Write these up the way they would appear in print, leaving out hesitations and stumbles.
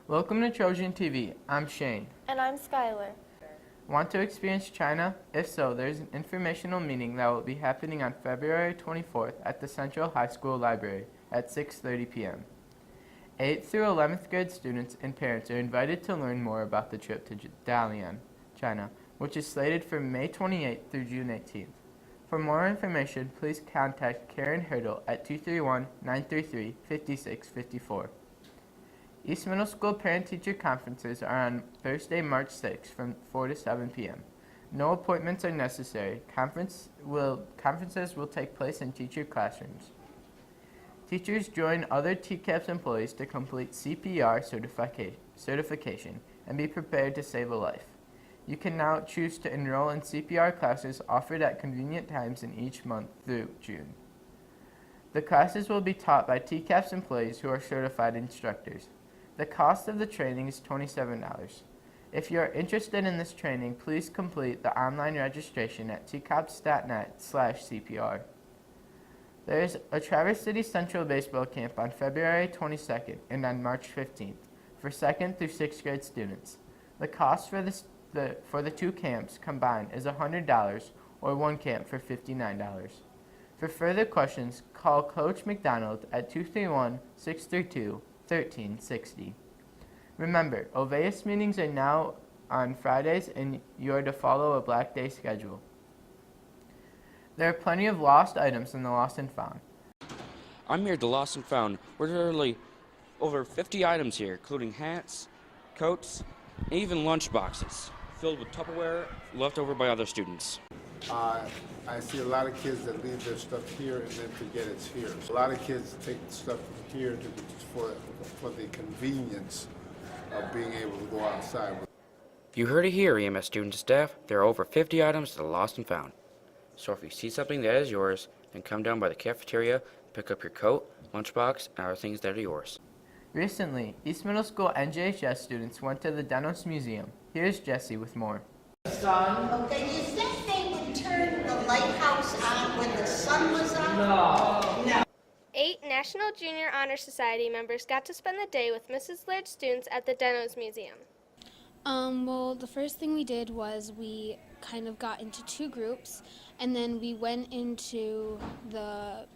Welcome to Trojan TV. I'm Shane. And I'm Skylar. Want to experience China? If so, there's an informational meeting that will be happening on February 24th at the Central High School Library at 6:30 p.m. 8th through 11th grade students and parents are invited to learn more about the trip to Dalian, China, which is slated for May 28th through June 18th. For more information, please contact Karen Hurdle at 231-933-5654. East Middle School parent-teacher conferences are on Thursday, March 6th from 4 to 7 p.m. No appointments are necessary. Conferences will take place in teacher classrooms. Teachers join other TCAPS employees to complete CPR certification and be prepared to save a life. You can now choose to enroll in CPR classes offered at convenient times in each month through June. The classes will be taught by TCAPS employees who are certified instructors. The cost of the training is $27. If you are interested in this training, please complete the online registration at tcaps.net/CPR. There is a Traverse City Central baseball camp on February 22nd and on March 15th for 2nd through 6th grade students. The cost for the two camps combined is $100 or one camp for $59. For further questions, call Coach McDonald at 231-632-1360. Remember, Oveus meetings are now on Fridays and you are to follow a Black Day schedule. There are plenty of lost items in the Lost and Found. I'm here at the Lost and Found. We're literally over 50 items here, including hats, coats, and even lunch boxes filled with Tupperware left over by other students. I see a lot of kids that leave their stuff here and then forget it's here. A lot of kids take stuff from here for the convenience of being able to go outside. You heard it here, EMS students and staff. There are over 50 items at the Lost and Found. So if you see something that is yours, then come down by the cafeteria, pick up your coat, lunchbox, and other things that are yours. Recently, East Middle School NJHS students went to the Denos Museum. Here's Jesse with more. Okay, you said they would turn the lighthouse on when the sun was on? No. 8 National Junior Honor Society members got to spend the day with Mrs. Laird's students at the Denos Museum. Well, the first thing we did was we kind of got into 2 groups, and then we went into the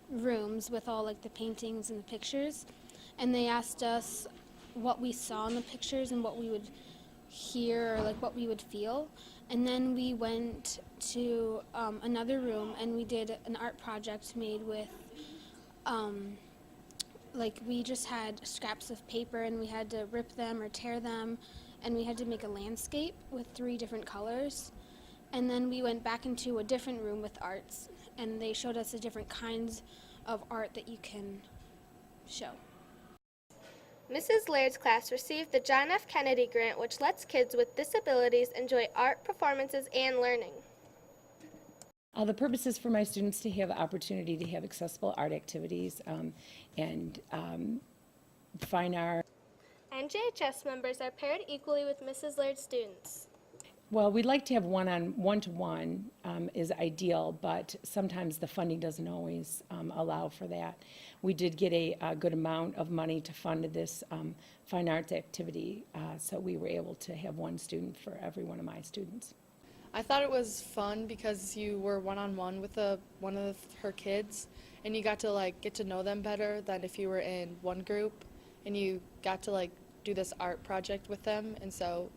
rooms with all like the paintings and the pictures, and they asked us what we saw in the pictures and what we would hear or like what we would feel. And then we went to another room and we did an art project made with we just had scraps of paper and we had to rip them or tear them, and we had to make a landscape with 3 different colors. And then we went back into a different room with arts, and they showed us the different kinds of art that you can show. Mrs. Laird's class received the John F. Kennedy Grant, which lets kids with disabilities enjoy art, performances, and learning. The purpose is for my students to have the opportunity to have accessible art activities and fine art. NJHS members are paired equally with Mrs. Laird's students. Well, we'd like to have one-to-one is ideal, but sometimes the funding doesn't always allow for that. We did get a good amount of money to fund this fine arts activity, so we were able to have one student for every one of my students. I thought it was fun because you were one-on-one with one of her kids, and you got to get to know them better than if you were in one group, and you got to do this art project with them, and so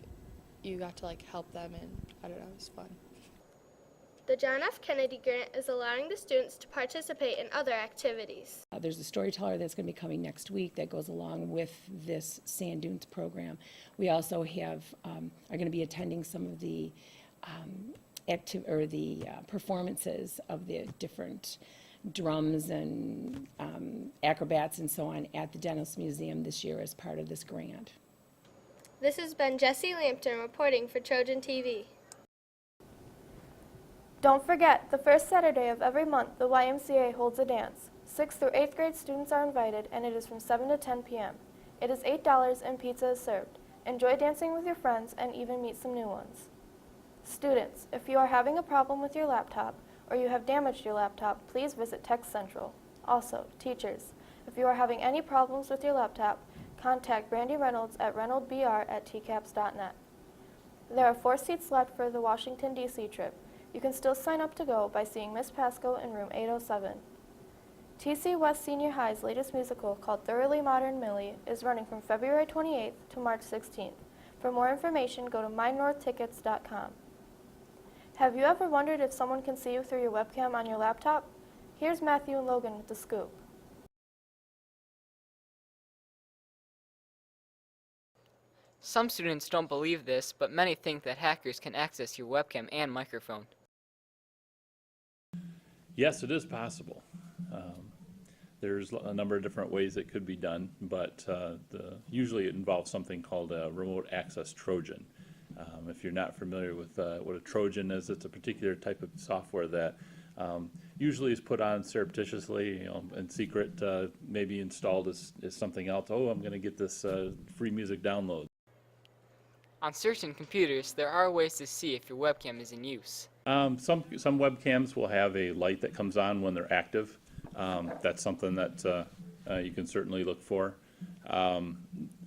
you got to help them, and I don't know, it was fun. The John F. Kennedy Grant is allowing the students to participate in other activities. There's a storyteller that's going to be coming next week that goes along with this Sand Dunes program. We also are going to be attending some of the performances of the different drums and acrobats and so on at the Denos Museum this year as part of this grant. This has been Jessie Lampton reporting for Trojan TV. Don't forget, the first Saturday of every month, the YMCA holds a dance. 6th through 8th grade students are invited, and it is from 7 to 10 p.m. It is $8 and pizza is served. Enjoy dancing with your friends and even meet some new ones. Students, if you are having a problem with your laptop or you have damaged your laptop, please visit Tech Central. Also, teachers, if you are having any problems with your laptop, contact Brandy Reynolds at reynoldbr@tcaps.net. There are 4 seats left for the Washington, D.C. trip. You can still sign up to go by seeing Miss Pasco in room 807. TC West Senior High's latest musical, called Thoroughly Modern Millie, is running from February 28th to March 16th. For more information, go to mynorthtickets.com. Have you ever wondered if someone can see you through your webcam on your laptop? Here's Matthew and Logan with the scoop. Some students don't believe this, but many think that hackers can access your webcam and microphone. Yes, it is possible. There's a number of different ways it could be done, but usually it involves something called a remote access Trojan. If you're not familiar with what a Trojan is, it's a particular type of software that usually is put on surreptitiously, in secret, maybe installed as something else. Oh, I'm going to get this free music download. On certain computers, there are ways to see if your webcam is in use. Some webcams will have a light that comes on when they're active. That's something that you can certainly look for. A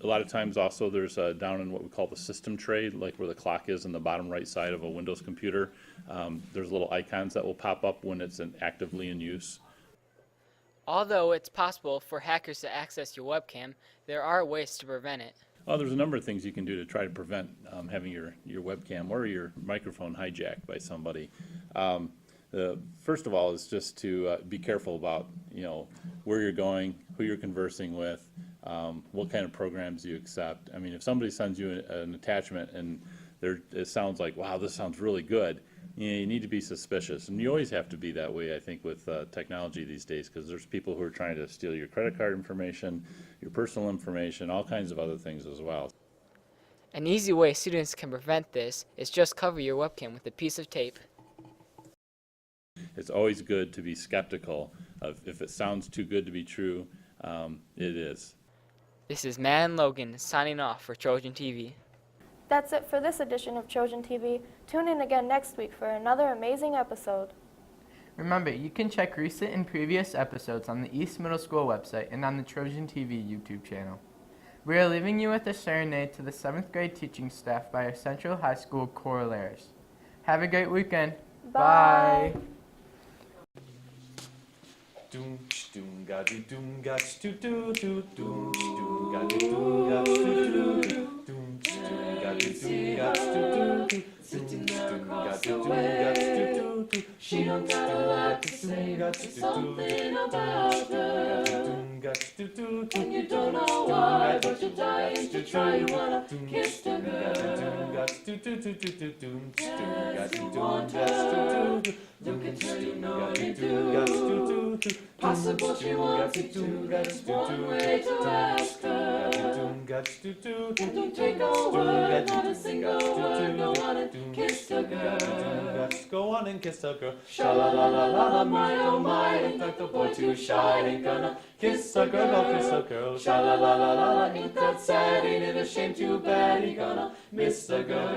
lot of times also there's down in what we call the system tray, like where the clock is in the bottom right side of a Windows computer. There's little icons that will pop up when it's actively in use. Although it's possible for hackers to access your webcam, there are ways to prevent it. Well, there's a number of things you can do to try to prevent having your webcam or your microphone hijacked by somebody. First of all is just to be careful about where you're going, who you're conversing with, what kind of programs you accept. I mean, if somebody sends you an attachment and it sounds like, wow, this sounds really good, you need to be suspicious. And you always have to be that way, I think, with technology these days, because there's people who are trying to steal your credit card information, your personal information, all kinds of other things as well. An easy way students can prevent this is just cover your webcam with a piece of tape. It's always good to be skeptical of if it sounds too good to be true. It is. This is Matt and Logan signing off for Trojan TV. That's it for this edition of Trojan TV. Tune in again next week for another amazing episode. Remember, you can check recent and previous episodes on the East Middle School website and on the Trojan TV YouTube channel. We are leaving you with a serenade to the 7th grade teaching staff by our Central High School choraleros. Have a great weekend. Bye. Sitting there across the way, she don't got a lot to say, but there's something about her. And you don't know why, but you're dying to try. You wanna kiss the girl. Yes, you want her. Look at her, you know you do. Possible she wants you to. There's one way to ask her. And don't take a word, not a single word. Go on and kiss the girl. Go on and kiss the girl. Sha-la-la-la-la, my oh my, ain't that the boy too shy? Ain't gonna kiss the girl, go kiss the girl. Sha-la-la-la-la, ain't that sad? Ain't it a shame? Too bad he gonna miss the girl.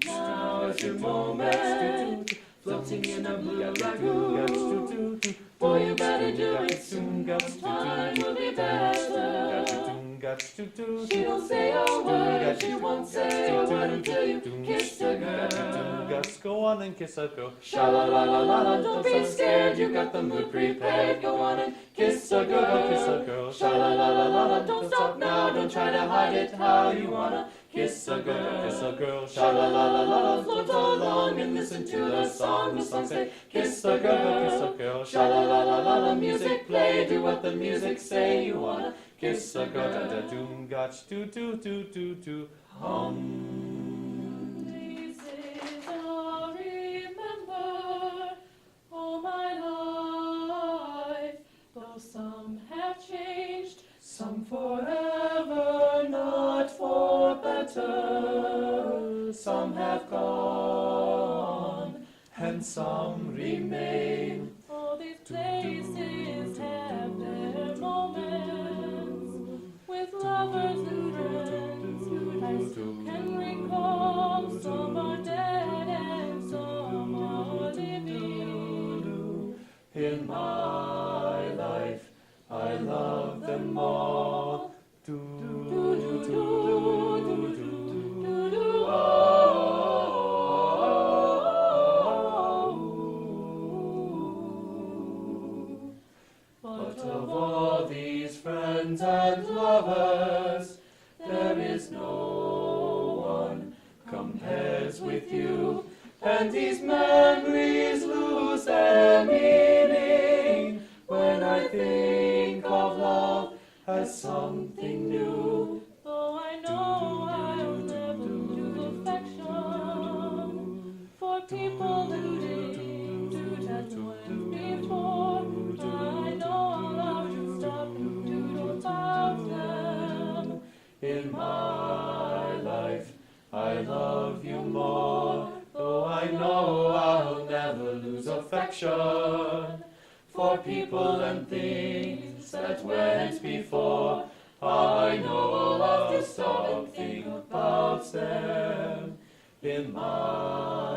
Now is your moment, floating in a blue lagoon. Boy, you better do it soon, time will be better. She don't say a word, she won't say a word until you kiss the girl. Go on and kiss the girl. Sha-la-la-la-la, don't be scared, you got the mood prepared. Go on and kiss the girl. Kiss the girl. Sha-la-la-la-la, don't stop now, don't try to hide it. How you wanna kiss the girl. Kiss the girl. Sha-la-la-la-la, float along and listen to the song. The song say, kiss the girl. Kiss the girl. Sha-la-la-la-la, music play, do what the music say. You wanna kiss the girl. This is all remember all my life. Though some have changed, some forever, not for better. Some have gone, and some remain. All these places have their moments with lovers who can recall. Some are dead and some are living in my friends and lovers. There is no one compares with you, and these memories lose their meaning when I think of love as something new. Though I know I'll never lose affection for people and things that went before, I know I'll have to stop and do about them. In my life, I love you more, though I know I'll never lose affection for people and things that went before. I know I'll stop and think about them. In my